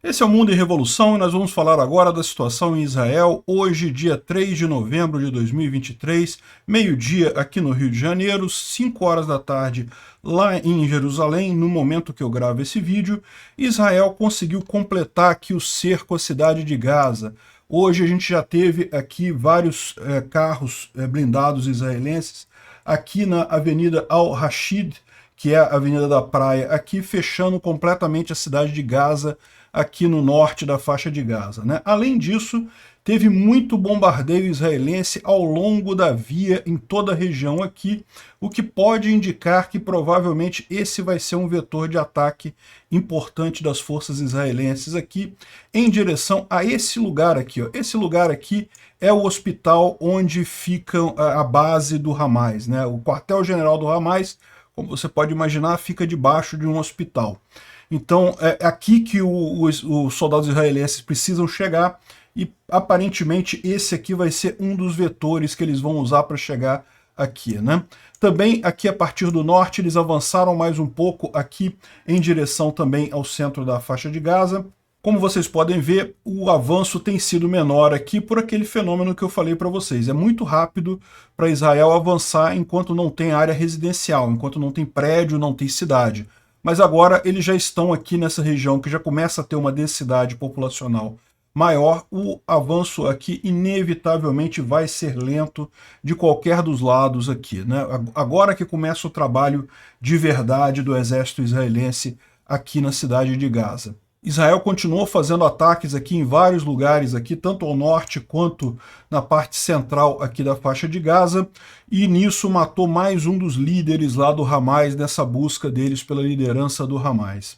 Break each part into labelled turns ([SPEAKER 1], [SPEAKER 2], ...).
[SPEAKER 1] Esse é o Mundo em Revolução e nós vamos falar agora da situação em Israel, hoje, dia 3 de novembro de 2023, meio-dia aqui no Rio de Janeiro, 5 horas da tarde lá em Jerusalém, no momento que eu gravo esse vídeo. Israel conseguiu completar aqui o cerco à cidade de Gaza. Hoje a gente já teve aqui vários carros blindados israelenses aqui na Avenida Al-Rashid, que é a Avenida da Praia, aqui fechando completamente a cidade de Gaza, aqui no norte da faixa de Gaza, né? Além disso, teve muito bombardeio israelense ao longo da via em toda a região aqui, o que pode indicar que provavelmente esse vai ser um vetor de ataque importante das forças israelenses aqui, em direção a esse lugar aqui, ó. Esse lugar aqui é o hospital onde fica a base do Hamas, né? O quartel-general do Hamas, como você pode imaginar, fica debaixo de um hospital. Então, é aqui que os soldados israelenses precisam chegar e, aparentemente, esse aqui vai ser um dos vetores que eles vão usar para chegar aqui, né? Também, aqui a partir do norte, eles avançaram mais um pouco aqui em direção também ao centro da faixa de Gaza. Como vocês podem ver, o avanço tem sido menor aqui por aquele fenômeno que eu falei para vocês. É muito rápido para Israel avançar enquanto não tem área residencial, enquanto não tem prédio, não tem cidade. Mas agora eles já estão aqui nessa região que já começa a ter uma densidade populacional maior, o avanço aqui inevitavelmente vai ser lento de qualquer dos lados aqui, né? Agora que começa o trabalho de verdade do exército israelense aqui na cidade de Gaza. Israel continuou fazendo ataques aqui em vários lugares, aqui, tanto ao norte quanto na parte central aqui da faixa de Gaza, e nisso matou mais um dos líderes lá do Hamas, nessa busca deles pela liderança do Hamas.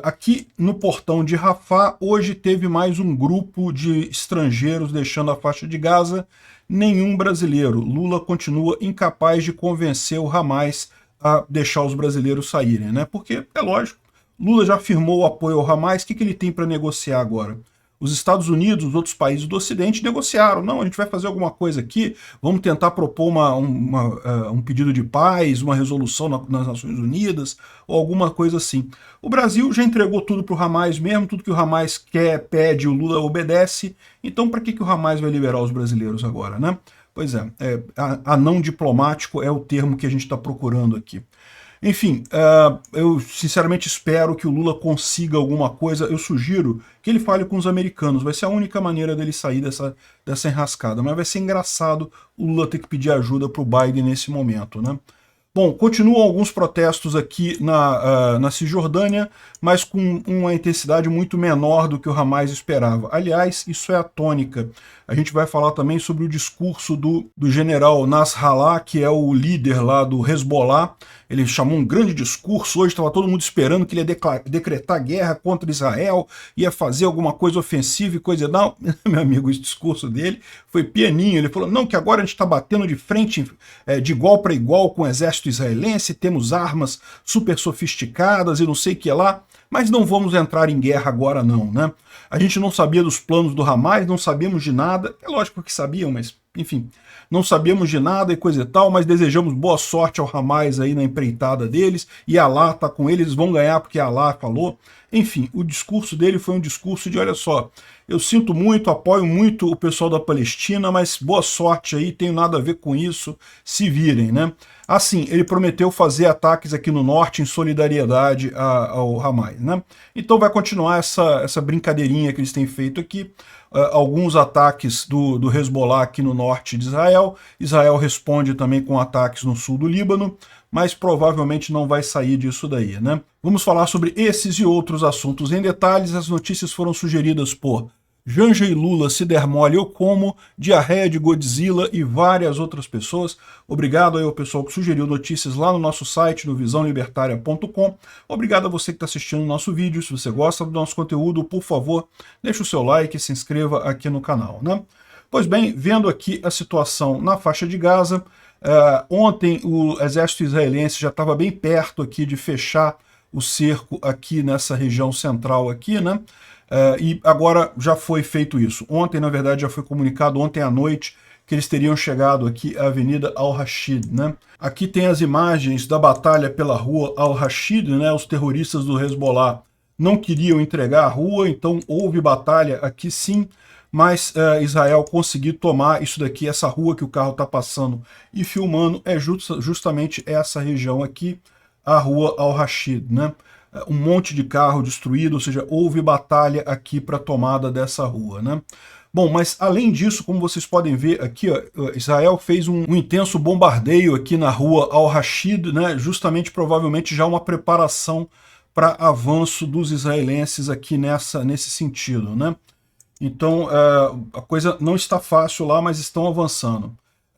[SPEAKER 1] Aqui no portão de Rafah, hoje teve mais um grupo de estrangeiros deixando a faixa de Gaza, nenhum brasileiro. Lula continua incapaz de convencer o Hamas a deixar os brasileiros saírem, né? Porque, é lógico, Lula já firmou o apoio ao Hamas, o que ele tem para negociar agora? Os Estados Unidos, os outros países do Ocidente negociaram. Não, a gente vai fazer alguma coisa aqui, vamos tentar propor um pedido de paz, uma resolução nas Nações Unidas, ou alguma coisa assim. O Brasil já entregou tudo para o Hamas mesmo, tudo que o Hamas quer, pede, o Lula obedece. Então, para que o Hamas vai liberar os brasileiros agora, né? Pois é, anão diplomático é o termo que a gente está procurando aqui. Enfim, eu sinceramente espero que o Lula consiga alguma coisa. Eu sugiro que ele fale com os americanos. Vai ser a única maneira dele sair dessa enrascada. Mas vai ser engraçado o Lula ter que pedir ajuda para o Biden nesse momento, né? Bom, continuam alguns protestos aqui na Cisjordânia, mas com uma intensidade muito menor do que o Hamas esperava. Aliás, isso é a tônica. A gente vai falar também sobre o discurso do general Nasrallah, que é o líder lá do Hezbollah. Ele chamou um grande discurso, hoje estava todo mundo esperando que ele ia decretar guerra contra Israel, ia fazer alguma coisa ofensiva e coisa... Não, meu amigo, esse discurso dele foi pianinho. Ele falou, não, que agora a gente está batendo de frente, de igual para igual com o exército israelense, temos armas super sofisticadas e não sei o que lá, mas não vamos entrar em guerra agora não, né? A gente não sabia dos planos do Hamas, não sabíamos de nada, é lógico que sabiam, mas enfim, não sabíamos de nada e coisa e tal, mas desejamos boa sorte ao Hamas aí na empreitada deles, e Allah tá com eles, vão ganhar porque Allah falou. Enfim, o discurso dele foi um discurso de, olha só, eu sinto muito, apoio muito o pessoal da Palestina, mas boa sorte aí, tenho nada a ver com isso, se virem, né? Assim, ele prometeu fazer ataques aqui no norte em solidariedade ao Hamas, né? Então vai continuar essa brincadeirinha que eles têm feito aqui. Alguns ataques do Hezbollah aqui no norte de Israel. Israel responde também com ataques no sul do Líbano, mas provavelmente não vai sair disso daí, né? Vamos falar sobre esses e outros assuntos em detalhes. As notícias foram sugeridas por Janja e Lula, se der mole eu como, Diarreia de Godzilla e várias outras pessoas. Obrigado aí ao pessoal que sugeriu notícias lá no nosso site, no visãolibertaria.com. Obrigado a você que está assistindo o nosso vídeo. Se você gosta do nosso conteúdo, por favor, deixe o seu like e se inscreva aqui no canal, né? Pois bem, vendo aqui a situação na faixa de Gaza, ontem o exército israelense já estava bem perto aqui de fechar o cerco aqui nessa região central aqui, né? E agora já foi feito isso. Ontem, na verdade, já foi comunicado ontem à noite que eles teriam chegado aqui à Avenida Al-Rashid, né? Aqui tem as imagens da batalha pela rua Al-Rashid, né? Os terroristas do Hezbollah não queriam entregar a rua, então houve batalha aqui sim, mas Israel conseguiu tomar isso daqui, essa rua que o carro está passando e filmando, é justamente essa região aqui, a rua Al-Rashid, né? Um monte de carro destruído, ou seja, houve batalha aqui para a tomada dessa rua, né? Bom, mas além disso, como vocês podem ver aqui, ó, Israel fez um intenso bombardeio aqui na rua Al-Rashid, né? Justamente, provavelmente, já uma preparação para avanço dos israelenses aqui nesse sentido, né? Então, a coisa não está fácil lá, mas estão avançando.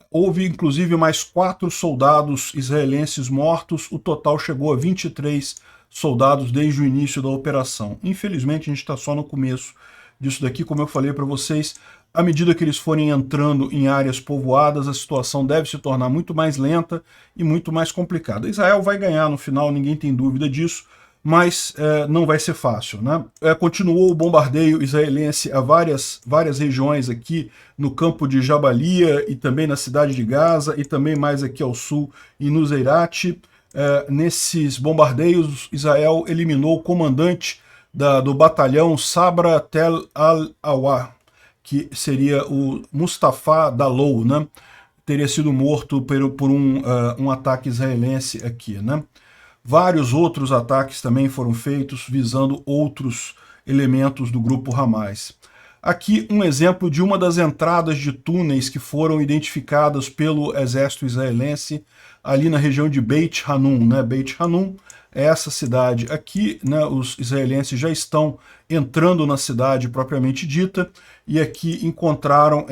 [SPEAKER 1] Houve, inclusive, mais 4 soldados israelenses mortos, o total chegou a 23 soldados desde o início da operação. Infelizmente, a gente está só no começo disso daqui, como eu falei para vocês, à medida que eles forem entrando em áreas povoadas, a situação deve se tornar muito mais lenta e muito mais complicada. Israel vai ganhar no final, ninguém tem dúvida disso, mas não vai ser fácil, né? Continuou o bombardeio israelense a várias regiões aqui no campo de Jabalia e também na cidade de Gaza e também mais aqui ao sul em Nuseirat. Nesses bombardeios, Israel eliminou o comandante do batalhão Sabra Tel Al-Awa, que seria o Mustafa Dalou, né? Teria sido morto por um ataque israelense aqui, né? Vários outros ataques também foram feitos visando outros elementos do grupo Hamas. Aqui um exemplo de uma das entradas de túneis que foram identificadas pelo exército israelense ali na região de Beit Hanun, né? Beit Hanun é essa cidade aqui, né? Os israelenses já estão entrando na cidade propriamente dita e aqui encontraram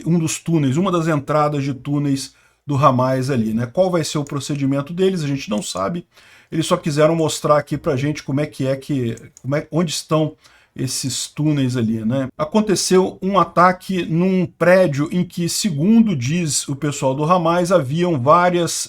[SPEAKER 1] um dos túneis, uma das entradas de túneis do Hamas ali, né? Qual vai ser o procedimento deles, a gente não sabe. Eles só quiseram mostrar aqui pra gente onde estão esses túneis ali, né? Aconteceu um ataque num prédio em que, segundo diz o pessoal do Hamas, haviam vários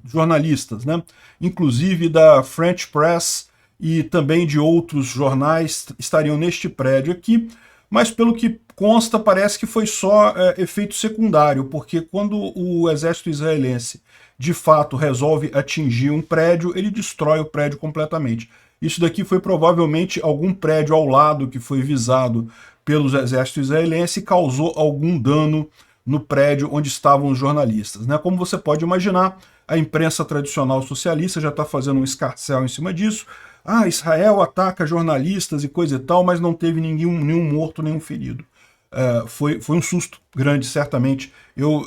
[SPEAKER 1] jornalistas, né? Inclusive da French Press e também de outros jornais estariam neste prédio aqui, mas pelo que consta parece que foi só efeito secundário, porque quando o exército israelense de fato resolve atingir um prédio, ele destrói o prédio completamente. Isso daqui foi provavelmente algum prédio ao lado que foi visado pelos exércitos israelenses e causou algum dano no prédio onde estavam os jornalistas, né? Como você pode imaginar, a imprensa tradicional socialista já está fazendo um escarcéu em cima disso. Ah, Israel ataca jornalistas e coisa e tal, mas não teve nenhum morto, nenhum ferido. Foi um susto grande, certamente. Eu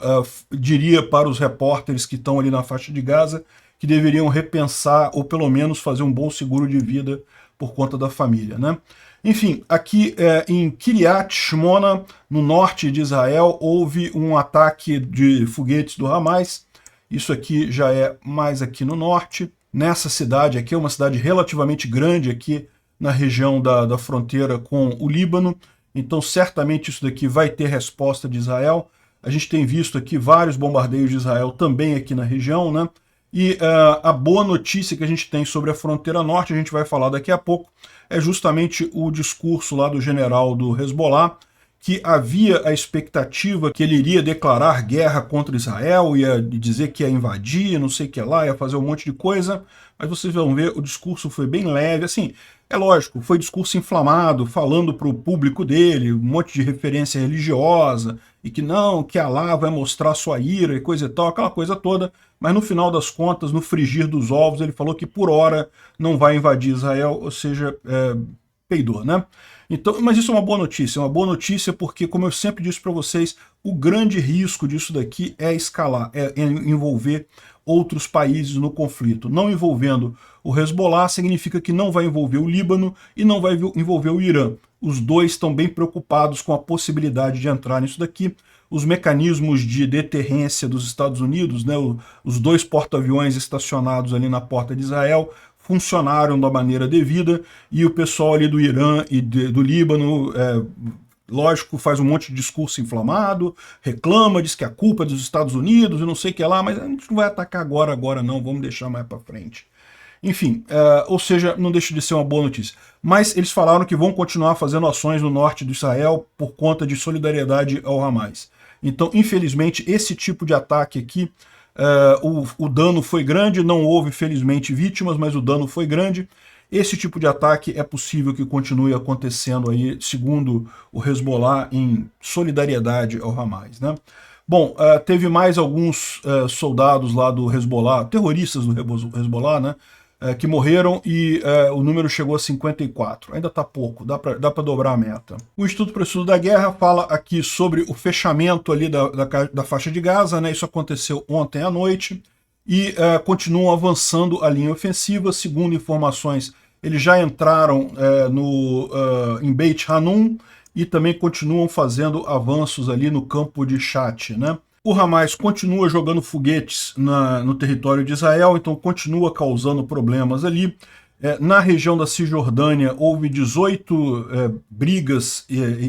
[SPEAKER 1] diria para os repórteres que estão ali na faixa de Gaza que deveriam repensar ou pelo menos fazer um bom seguro de vida por conta da família, né? Enfim, aqui em Kiryat Shmona, no norte de Israel, houve um ataque de foguetes do Hamas. Isso aqui já é mais aqui no norte. Nessa cidade aqui, é uma cidade relativamente grande aqui na região da fronteira com o Líbano. Então, certamente isso daqui vai ter resposta de Israel. A gente tem visto aqui vários bombardeios de Israel também aqui na região, né? E a boa notícia que a gente tem sobre a fronteira norte, a gente vai falar daqui a pouco, é justamente o discurso lá do general do Hezbollah, que havia a expectativa que ele iria declarar guerra contra Israel, ia dizer que ia invadir, não sei o que lá, ia fazer um monte de coisa, mas vocês vão ver, o discurso foi bem leve, assim, é lógico, foi discurso inflamado, falando para o público dele, um monte de referência religiosa, e que não, que Alá vai mostrar sua ira e coisa e tal, aquela coisa toda, mas no final das contas, no frigir dos ovos, ele falou que por hora não vai invadir Israel, ou seja, peidou, né? Então, mas isso é uma boa notícia porque, como eu sempre disse para vocês, o grande risco disso daqui é escalar, é envolver outros países no conflito. Não envolvendo o Hezbollah significa que não vai envolver o Líbano e não vai envolver o Irã. Os dois estão bem preocupados com a possibilidade de entrar nisso daqui. Os mecanismos de deterrência dos Estados Unidos, né, os 2 porta-aviões estacionados ali na porta de Israel, funcionaram da maneira devida, e o pessoal ali do Irã e do Líbano, lógico, faz um monte de discurso inflamado, reclama, diz que a culpa é dos Estados Unidos e não sei o que lá, mas a gente não vai atacar agora não, vamos deixar mais para frente. Enfim, ou seja, não deixa de ser uma boa notícia. Mas eles falaram que vão continuar fazendo ações no norte do Israel por conta de solidariedade ao Hamas. Então, infelizmente, esse tipo de ataque aqui, o dano foi grande, não houve, felizmente, vítimas, mas o dano foi grande. Esse tipo de ataque é possível que continue acontecendo aí, segundo o Hezbollah, em solidariedade ao Hamas, né? Bom, teve mais alguns soldados lá do Hezbollah, terroristas do Hezbollah, né? Que morreram e o número chegou a 54. Ainda está pouco, dá para dobrar a meta. O Instituto para o Estudo da Guerra fala aqui sobre o fechamento ali da faixa de Gaza, né? Isso aconteceu ontem à noite e continuam avançando a linha ofensiva. Segundo informações, eles já entraram em Beit Hanun e também continuam fazendo avanços ali no campo de Chat, né? O Hamas continua jogando foguetes no território de Israel, então continua causando problemas ali. Na região da Cisjordânia houve 18 brigas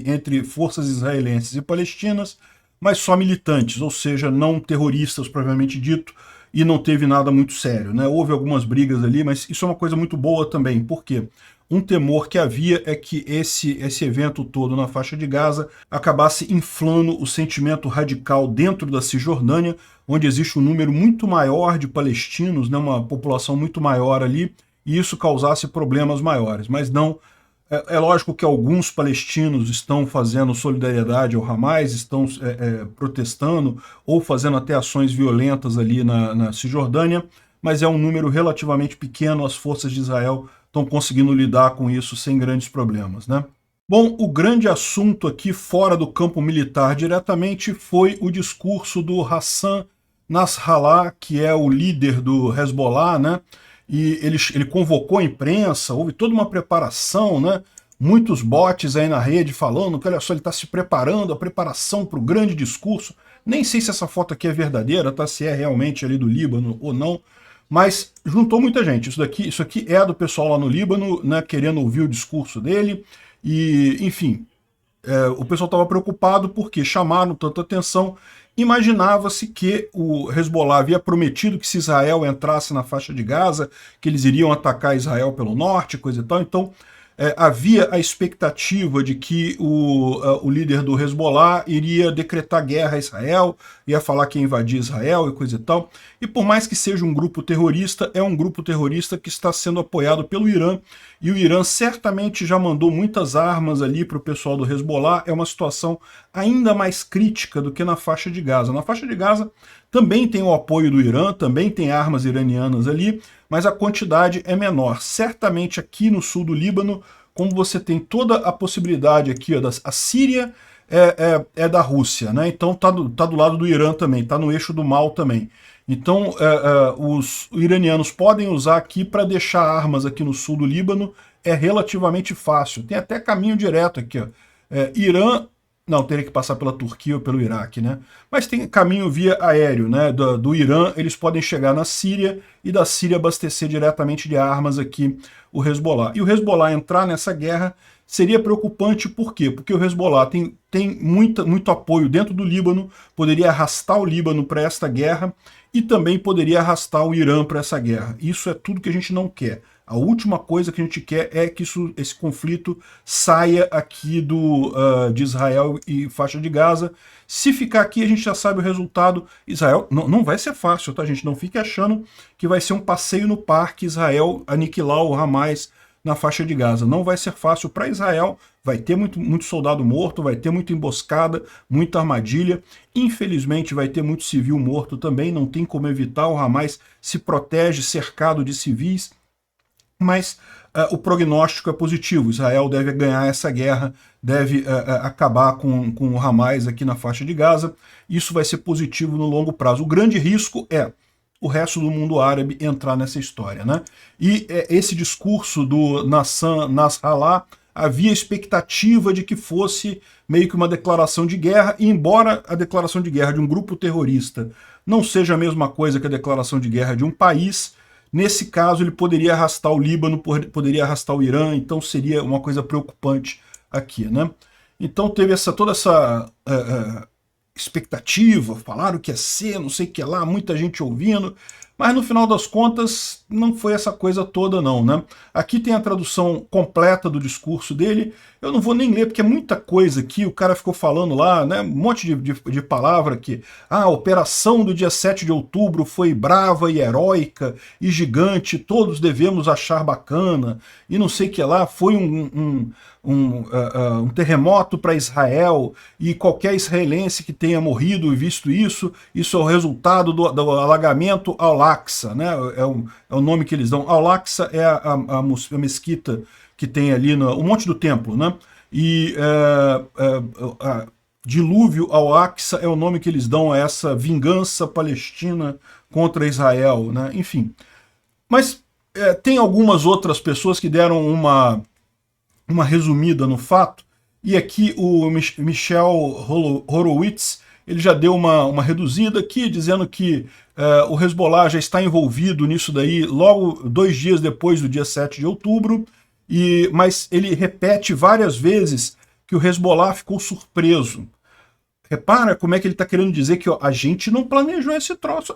[SPEAKER 1] entre forças israelenses e palestinas, mas só militantes, ou seja, não terroristas propriamente dito, e não teve nada muito sério, né? Houve algumas brigas ali, mas isso é uma coisa muito boa também, porque um temor que havia é que esse evento todo na faixa de Gaza acabasse inflando o sentimento radical dentro da Cisjordânia, onde existe um número muito maior de palestinos, né, uma população muito maior ali, e isso causasse problemas maiores. Mas não, é lógico que alguns palestinos estão fazendo solidariedade ao Hamas, estão protestando ou fazendo até ações violentas ali na Cisjordânia, mas é um número relativamente pequeno, as forças de Israel estão conseguindo lidar com isso sem grandes problemas, né? Bom, o grande assunto aqui fora do campo militar diretamente foi o discurso do Hassan Nasrallah, que é o líder do Hezbollah, né? E ele convocou a imprensa, houve toda uma preparação, né? Muitos bots aí na rede falando que, olha só, ele está se preparando, a preparação para o grande discurso. Nem sei se essa foto aqui é verdadeira, tá? Se é realmente ali do Líbano ou não, mas juntou muita gente. Isso aqui é do pessoal lá no Líbano, né, querendo ouvir o discurso dele, e, enfim, o pessoal estava preocupado porque chamaram tanta atenção. Imaginava-se que o Hezbollah havia prometido que se Israel entrasse na faixa de Gaza, que eles iriam atacar Israel pelo norte, coisa e tal, então havia a expectativa de que o líder do Hezbollah iria decretar guerra a Israel, ia falar que ia invadir Israel e coisa e tal. E por mais que seja um grupo terrorista, é um grupo terrorista que está sendo apoiado pelo Irã, e o Irã certamente já mandou muitas armas ali para o pessoal do Hezbollah. É uma situação ainda mais crítica do que na faixa de Gaza. Na faixa de Gaza também tem o apoio do Irã, também tem armas iranianas ali, mas a quantidade é menor. Certamente aqui no sul do Líbano, como você tem toda a possibilidade aqui, ó, a Síria é da Rússia, né? Então tá do lado do Irã também, tá no eixo do mal também. Então os iranianos podem usar aqui para deixar armas aqui no sul do Líbano, é relativamente fácil. Tem até caminho direto aqui, ó. Irã, não, teria que passar pela Turquia ou pelo Iraque, né? Mas tem caminho via aéreo, né? Do Irã, eles podem chegar na Síria e da Síria abastecer diretamente de armas aqui o Hezbollah. E o Hezbollah entrar nessa guerra seria preocupante, por quê? Porque o Hezbollah tem muito apoio dentro do Líbano, poderia arrastar o Líbano para esta guerra e também poderia arrastar o Irã para essa guerra. Isso é tudo que a gente não quer. A última coisa que a gente quer é que esse conflito saia aqui de Israel e faixa de Gaza. Se ficar aqui, a gente já sabe o resultado. Israel não vai ser fácil, tá, gente? Não fique achando que vai ser um passeio no parque Israel aniquilar o Hamas na faixa de Gaza. Não vai ser fácil para Israel, vai ter muito soldado morto, vai ter muita emboscada, muita armadilha. Infelizmente vai ter muito civil morto também, não tem como evitar. O Hamas se protege cercado de civis, mas o prognóstico é positivo. Israel deve ganhar essa guerra, deve acabar com o Hamas aqui na faixa de Gaza. Isso vai ser positivo no longo prazo. O grande risco é o resto do mundo árabe entrar nessa história, né? E esse discurso do Hassan Nasrallah, havia expectativa de que fosse meio que uma declaração de guerra, e embora a declaração de guerra de um grupo terrorista não seja a mesma coisa que a declaração de guerra de um país, nesse caso ele poderia arrastar o Líbano, poderia arrastar o Irã, então seria uma coisa preocupante aqui, né? Então teve toda essa expectativa, falaram que ia ser, não sei o que lá, muita gente ouvindo, mas no final das contas não foi essa coisa toda não, né? Aqui tem a tradução completa do discurso dele, eu não vou nem ler porque é muita coisa aqui, o cara ficou falando lá, né, um monte de palavra aqui. Ah, a operação do dia 7 de outubro foi brava e heróica e gigante, todos devemos achar bacana, e não sei o que lá, foi um terremoto para Israel, e qualquer israelense que tenha morrido e visto isso, isso é o resultado do alagamento Al-Aqsa, né? É o nome que eles dão. Al-Aqsa é a mesquita que tem ali, o Monte do Templo, né? E dilúvio Al-Aqsa é o nome que eles dão a essa vingança palestina contra Israel, né? Enfim. Mas tem algumas outras pessoas que deram uma resumida no fato, e aqui o Michel Horowitz, ele já deu uma reduzida aqui, dizendo que o Hezbollah já está envolvido nisso daí logo 2 dias depois do dia 7 de outubro, mas ele repete várias vezes que o Hezbollah ficou surpreso. Repara como é que ele está querendo dizer que a gente não planejou esse troço,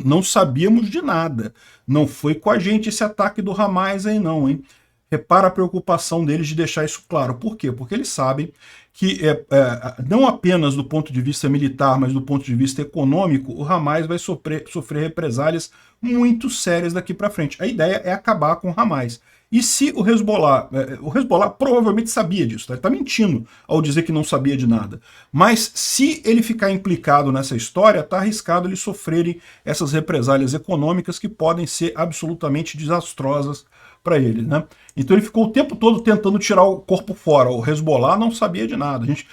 [SPEAKER 1] não sabíamos de nada, não foi com a gente esse ataque do Hamas aí não, hein? Repara a preocupação deles de deixar isso claro. Por quê? Porque eles sabem que, não apenas do ponto de vista militar, mas do ponto de vista econômico, o Hamas vai sofrer represálias muito sérias daqui para frente. A ideia é acabar com o Hamas. E se o Hezbollah provavelmente sabia disso, tá? Ele está mentindo ao dizer que não sabia de nada. Mas se ele ficar implicado nessa história, está arriscado eles sofrerem essas represálias econômicas que podem ser absolutamente desastrosas para ele, né? Então ele ficou o tempo todo tentando tirar o corpo fora. O Hezbollah não sabia de nada. A gente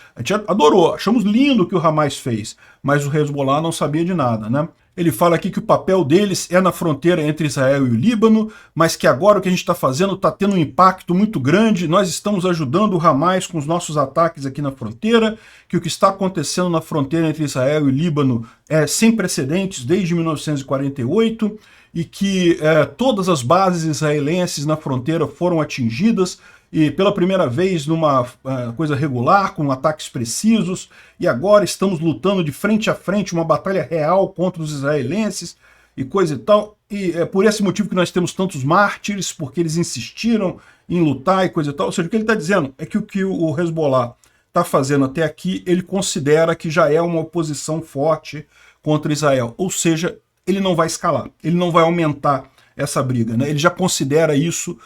[SPEAKER 1] adorou, achamos lindo o que o Hamas fez, mas o Hezbollah não sabia de nada, né? Ele fala aqui que o papel deles é na fronteira entre Israel e o Líbano, mas que agora o que a gente está fazendo está tendo um impacto muito grande, nós estamos ajudando o Hamas com os nossos ataques aqui na fronteira, que o que está acontecendo na fronteira entre Israel e o Líbano é sem precedentes desde 1948, e que todas as bases israelenses na fronteira foram atingidas, e pela primeira vez numa coisa regular, com ataques precisos, e agora estamos lutando de frente a frente, uma batalha real contra os israelenses, e coisa e tal, e é por esse motivo que nós temos tantos mártires, porque eles insistiram em lutar e coisa e tal. Ou seja, o que ele está dizendo é que o que o Hezbollah está fazendo até aqui, ele considera que já é uma oposição forte contra Israel, ou seja, ele não vai escalar, ele não vai aumentar essa briga, né? Ele já considera isso,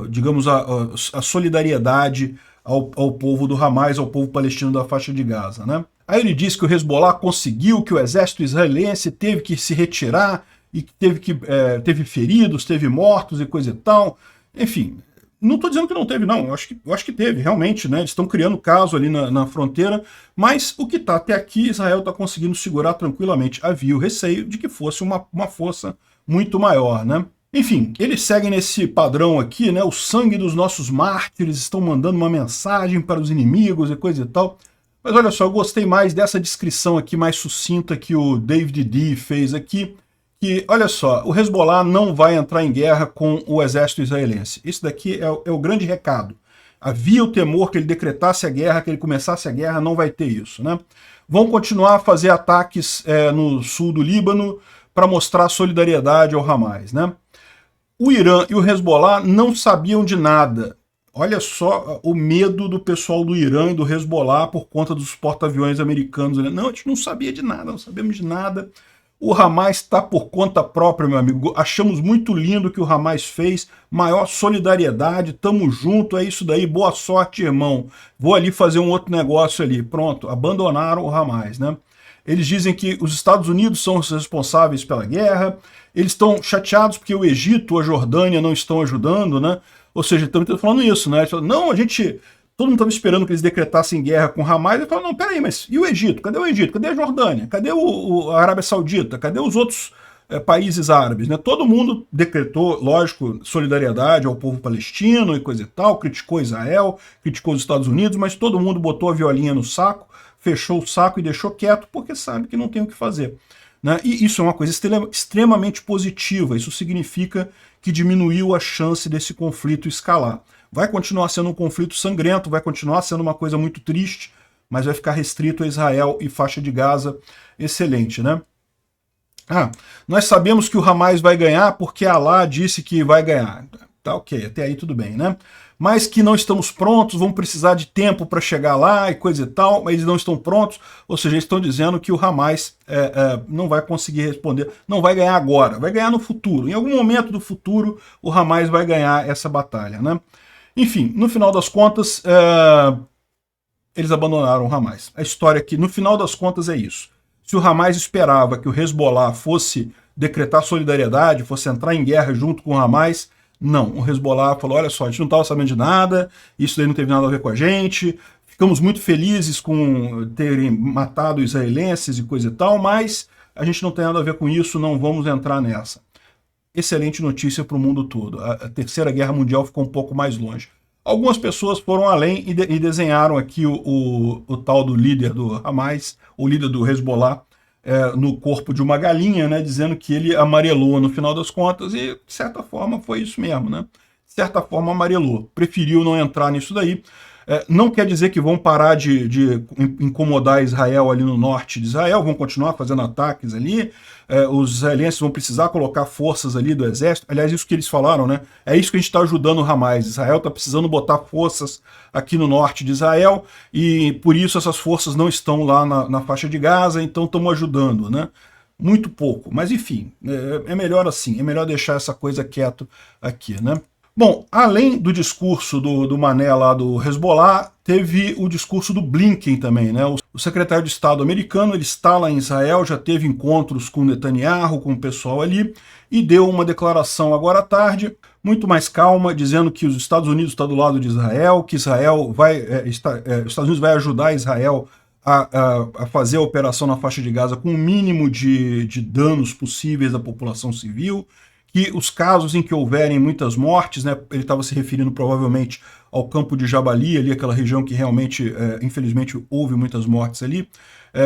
[SPEAKER 1] digamos, a solidariedade ao povo do Hamas, ao povo palestino da faixa de Gaza, né? Aí ele diz que o Hezbollah conseguiu, que o exército israelense teve que se retirar, e que teve feridos, teve mortos e coisa e tal. Enfim, não estou dizendo que não teve, não. Eu acho que teve, realmente, né? Eles estão criando caso ali na fronteira, mas o que está até aqui, Israel está conseguindo segurar tranquilamente. Havia o receio de que fosse uma força muito maior, né? Enfim, eles seguem nesse padrão aqui, né? O sangue dos nossos mártires estão mandando uma mensagem para os inimigos e coisa e tal. Mas olha só, eu gostei mais dessa descrição aqui mais sucinta que o David D fez aqui, que, olha só, o Hezbollah não vai entrar em guerra com o exército israelense. Isso daqui é o grande recado. Havia o temor que ele decretasse a guerra, que ele começasse a guerra, não vai ter isso, né? Vão continuar a fazer ataques no sul do Líbano para mostrar solidariedade ao Hamas, né? O Irã e o Hezbollah não sabiam de nada. Olha só o medo do pessoal do Irã e do Hezbollah por conta dos porta-aviões americanos. Não, a gente não sabia de nada, não sabemos de nada. O Hamas está por conta própria, meu amigo. Achamos muito lindo o que o Hamas fez. Maior solidariedade, tamo junto, é isso daí. Boa sorte, irmão. Vou ali fazer um outro negócio ali. Pronto, abandonaram o Hamas, né? Eles dizem que os Estados Unidos são os responsáveis pela guerra. Eles estão chateados porque o Egito, a Jordânia não estão ajudando, né? Ou seja, estão falando isso, né? Não, todo mundo estava esperando que eles decretassem guerra com o Hamas. Ele falou, não, peraí, mas e o Egito? Cadê o Egito? Cadê a Jordânia? Cadê a Arábia Saudita? Cadê os outros países árabes, né? Todo mundo decretou, lógico, solidariedade ao povo palestino e coisa e tal, criticou Israel, criticou os Estados Unidos, mas todo mundo botou a violinha no saco, fechou o saco e deixou quieto, porque sabe que não tem o que fazer, né? E isso é uma coisa extremamente positiva. Isso significa que diminuiu a chance desse conflito escalar. Vai continuar sendo um conflito sangrento, vai continuar sendo uma coisa muito triste, mas vai ficar restrito a Israel e faixa de Gaza. Excelente, né? Ah, nós sabemos que o Hamas vai ganhar porque Allah disse que vai ganhar. Tá ok, até aí tudo bem, né? Mas que não estamos prontos, vamos precisar de tempo para chegar lá e coisa e tal, mas eles não estão prontos, ou seja, eles estão dizendo que o Hamas não vai conseguir responder, não vai ganhar agora, vai ganhar no futuro. Em algum momento do futuro, o Hamas vai ganhar essa batalha, né? Enfim, no final das contas, eles abandonaram o Hamas. A história aqui, no final das contas, é isso. Se o Hamas esperava que o Hezbollah fosse decretar solidariedade, fosse entrar em guerra junto com o Hamas, não. O Hezbollah falou, olha só, a gente não estava sabendo de nada, isso daí não teve nada a ver com a gente, ficamos muito felizes com terem matado israelenses e coisa e tal, mas a gente não tem nada a ver com isso, não vamos entrar nessa. Excelente notícia para o mundo todo. A Terceira Guerra Mundial ficou um pouco mais longe. Algumas pessoas foram além e desenharam aqui o tal do líder do Hamas, o líder do Hezbollah, no corpo de uma galinha, né, dizendo que ele amarelou no final das contas, e de certa forma foi isso mesmo, né? De certa forma amarelou. Preferiu não entrar nisso daí. Não quer dizer que vão parar de incomodar Israel ali no norte de Israel, vão continuar fazendo ataques ali, os israelenses vão precisar colocar forças ali do exército, aliás, isso que eles falaram, né? É isso que a gente está ajudando o Hamas. Israel está precisando botar forças aqui no norte de Israel, e por isso essas forças não estão lá na faixa de Gaza, então estamos ajudando, né? Muito pouco, mas enfim, é melhor assim, é melhor deixar essa coisa quieto aqui, né? Bom, além do discurso do Mané lá do Hezbollah, teve o discurso do Blinken também, né? O secretário de Estado americano, ele está lá em Israel, já teve encontros com Netanyahu, com o pessoal ali, e deu uma declaração agora à tarde, muito mais calma, dizendo que os Estados Unidos estão do lado de Israel, que Israel vai, os Estados Unidos vai ajudar Israel a fazer a operação na faixa de Gaza com o mínimo de danos possíveis à população civil, que os casos em que houverem muitas mortes, né, ele estava se referindo provavelmente ao campo de Jabali, ali aquela região que realmente, infelizmente, houve muitas mortes ali,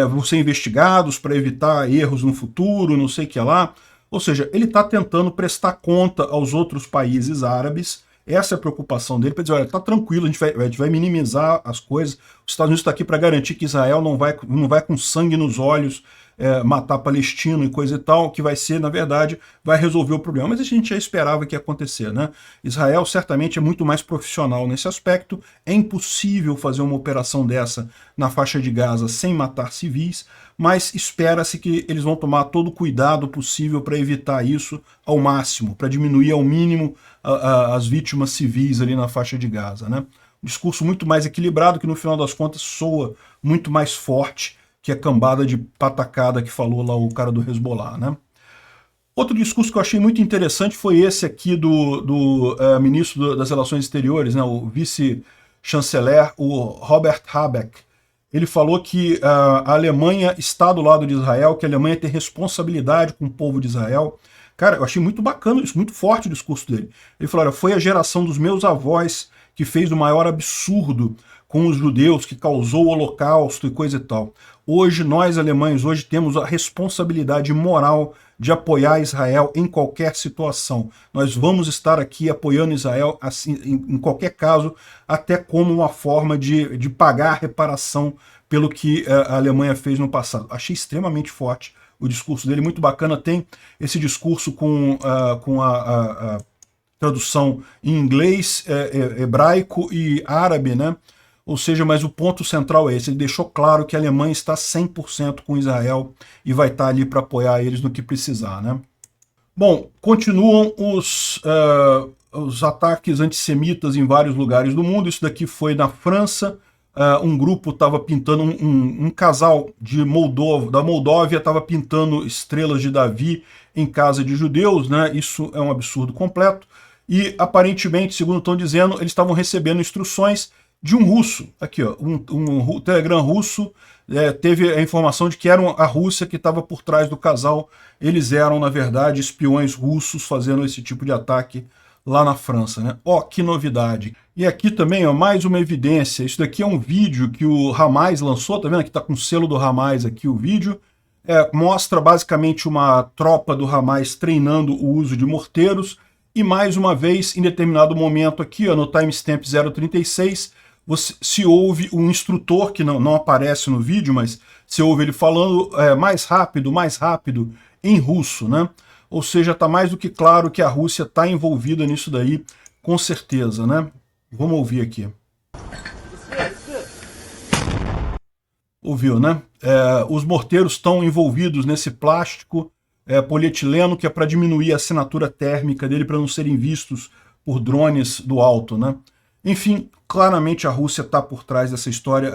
[SPEAKER 1] vão ser investigados para evitar erros no futuro, não sei o que lá. Ou seja, ele está tentando prestar conta aos outros países árabes. Essa é a preocupação dele, para dizer, olha, está tranquilo, a gente vai minimizar as coisas. Os Estados Unidos está aqui para garantir que Israel não vai com sangue nos olhos matar palestino e coisa e tal, que vai ser, na verdade, vai resolver o problema. Mas a gente já esperava que ia acontecer, né? Israel certamente é muito mais profissional nesse aspecto, é impossível fazer uma operação dessa na faixa de Gaza sem matar civis, mas espera-se que eles vão tomar todo o cuidado possível para evitar isso ao máximo, para diminuir ao mínimo as vítimas civis ali na faixa de Gaza, né? Um discurso muito mais equilibrado, que no final das contas soa muito mais forte que a cambada de patacada que falou lá o cara do Hezbollah, né? Outro discurso que eu achei muito interessante foi esse aqui do ministro das Relações Exteriores, né, o vice-chanceler, o Robert Habeck. Ele falou que a Alemanha está do lado de Israel, que a Alemanha tem responsabilidade com o povo de Israel. Cara, eu achei muito bacana isso, muito forte o discurso dele. Ele falou, olha, foi a geração dos meus avós que fez o maior absurdo com os judeus, que causou o holocausto e coisa e tal. Hoje, nós alemães, hoje temos a responsabilidade moral de apoiar Israel em qualquer situação. Nós vamos estar aqui apoiando Israel assim, em qualquer caso, até como uma forma de pagar a reparação pelo que a Alemanha fez no passado. Achei extremamente forte o discurso dele, muito bacana. Tem esse discurso com a tradução em inglês, hebraico e árabe, né? Ou seja, mas o ponto central é esse, ele deixou claro que a Alemanha está 100% com Israel e vai estar ali para apoiar eles no que precisar, né? Bom, continuam os ataques antissemitas em vários lugares do mundo. Isso daqui foi na França, um grupo estava pintando, um casal da Moldóvia estava pintando estrelas de Davi em casa de judeus, né? Isso é um absurdo completo. E aparentemente, segundo estão dizendo, eles estavam recebendo instruções de um russo, aqui ó, um Telegram russo, teve a informação de que era a Rússia que estava por trás do casal, eles eram, na verdade, espiões russos fazendo esse tipo de ataque lá na França, né? Ó, que novidade. E aqui também, ó, mais uma evidência, isso daqui é um vídeo que o Hamas lançou, tá vendo? Aqui tá com o selo do Hamas aqui o vídeo, mostra basicamente uma tropa do Hamas treinando o uso de morteiros, e mais uma vez, em determinado momento aqui, ó, no timestamp 036, se ouve um instrutor, que não aparece no vídeo, mas se ouve ele falando mais rápido, em russo, né? Ou seja, está mais do que claro que a Rússia está envolvida nisso daí, com certeza, né? Vamos ouvir aqui. Ouviu, né? Os morteiros estão envolvidos nesse plástico polietileno que é para diminuir a assinatura térmica dele para não serem vistos por drones do alto, né? Enfim, claramente a Rússia está por trás dessa história.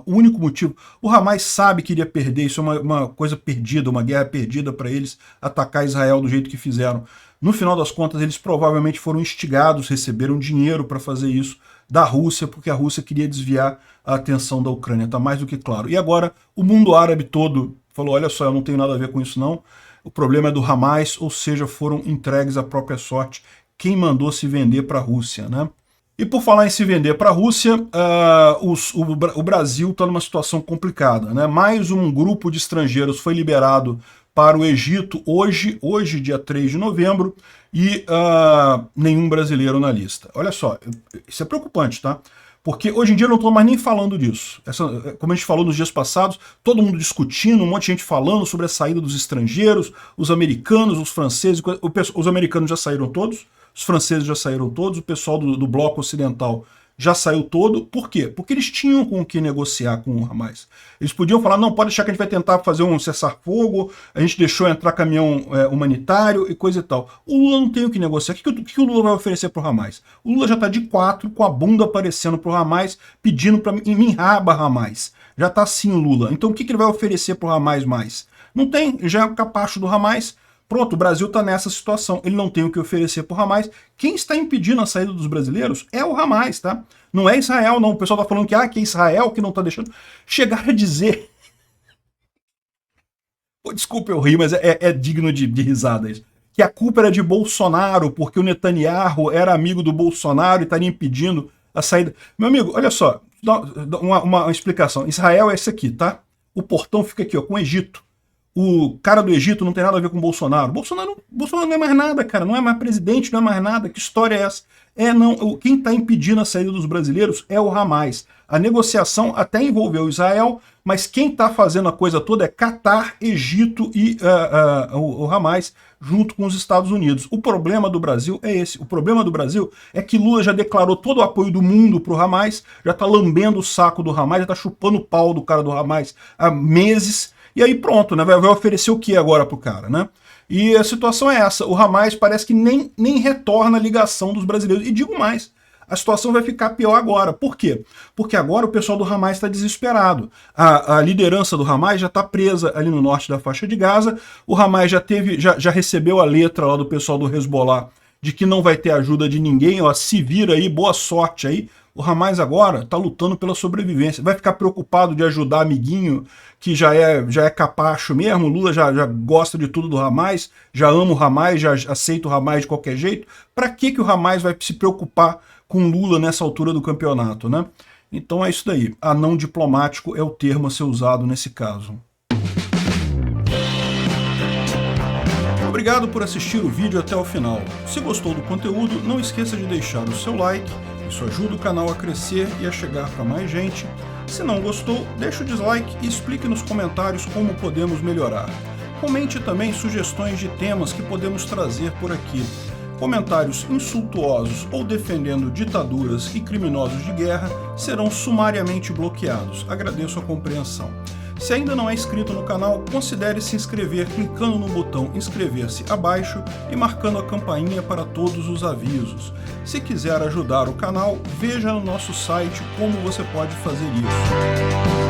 [SPEAKER 1] O único motivo... O Hamas sabe que iria perder, isso é uma coisa perdida, uma guerra perdida para eles atacar Israel do jeito que fizeram. No final das contas, eles provavelmente foram instigados, receberam dinheiro para fazer isso da Rússia, porque a Rússia queria desviar a atenção da Ucrânia, está mais do que claro. E agora o mundo árabe todo falou, olha só, eu não tenho nada a ver com isso não, o problema é do Hamas, ou seja, foram entregues à própria sorte quem mandou se vender para a Rússia, né? E por falar em se vender para a Rússia, o Brasil está numa situação complicada, né? Mais um grupo de estrangeiros foi liberado para o Egito hoje, dia 3 de novembro, e nenhum brasileiro na lista. Olha só, isso é preocupante, tá? Porque hoje em dia eu não estou mais nem falando disso. Como a gente falou nos dias passados, todo mundo discutindo, um monte de gente falando sobre a saída dos estrangeiros, os americanos, os franceses, os americanos já saíram todos, os franceses já saíram todos, o pessoal do bloco ocidental já saiu todo. Por quê? Porque eles tinham com o que negociar com o Hamas. Eles podiam falar, não, pode deixar que a gente vai tentar fazer um cessar-fogo, a gente deixou entrar caminhão humanitário e coisa e tal. O Lula não tem o que negociar. O que o Lula vai oferecer pro Hamas? O Lula já está de 4, com a bunda aparecendo pro Hamas, pedindo para me enraba Hamas. Já está assim o Lula. Então o que ele vai oferecer pro Hamas mais? Não tem, já é o capacho do Hamas. Pronto, o Brasil está nessa situação, ele não tem o que oferecer para o Hamas. Quem está impedindo a saída dos brasileiros é o Hamas, tá? Não é Israel, não. O pessoal está falando que é Israel que não está deixando. Chegar a dizer... Desculpa eu rir, mas é digno de risada isso. Que a culpa era de Bolsonaro, porque o Netanyahu era amigo do Bolsonaro e estaria impedindo a saída. Meu amigo, olha só, uma explicação. Israel é esse aqui, tá? O portão fica aqui, ó, com o Egito. O cara do Egito não tem nada a ver com o Bolsonaro. Bolsonaro não é mais nada, cara. Não é mais presidente, não é mais nada. Que história é essa? Quem está impedindo a saída dos brasileiros é o Hamas. A negociação até envolveu Israel, mas quem está fazendo a coisa toda é Catar, Egito e o Hamas, junto com os Estados Unidos. O problema do Brasil é esse. O problema do Brasil é que Lula já declarou todo o apoio do mundo para o Hamas, já está lambendo o saco do Hamas, já está chupando o pau do cara do Hamas há meses. E aí pronto, né? Vai oferecer o que agora pro cara, né? E a situação é essa, o Hamas parece que nem retorna a ligação dos brasileiros. E digo mais, a situação vai ficar pior agora. Por quê? Porque agora o pessoal do Hamas está desesperado. A liderança do Hamas já está presa ali no norte da faixa de Gaza, o Hamas já recebeu a letra lá do pessoal do Hezbollah de que não vai ter ajuda de ninguém, ó, se vira aí, boa sorte aí. O Hamas agora está lutando pela sobrevivência. Vai ficar preocupado de ajudar amiguinho que já é capacho mesmo. O Lula já gosta de tudo do Hamas, já ama o Hamas, já aceita o Hamas de qualquer jeito. Para que o Hamas vai se preocupar com o Lula nessa altura do campeonato, né? Então é isso daí. Anão diplomático é o termo a ser usado nesse caso. Obrigado por assistir o vídeo até o final. Se gostou do conteúdo, não esqueça de deixar o seu like. Isso ajuda o canal a crescer e a chegar para mais gente. Se não gostou, deixa o dislike e explique nos comentários como podemos melhorar. Comente também sugestões de temas que podemos trazer por aqui. Comentários insultuosos ou defendendo ditaduras e criminosos de guerra serão sumariamente bloqueados. Agradeço a compreensão. Se ainda não é inscrito no canal, considere se inscrever clicando no botão inscrever-se abaixo e marcando a campainha para todos os avisos. Se quiser ajudar o canal, veja no nosso site como você pode fazer isso.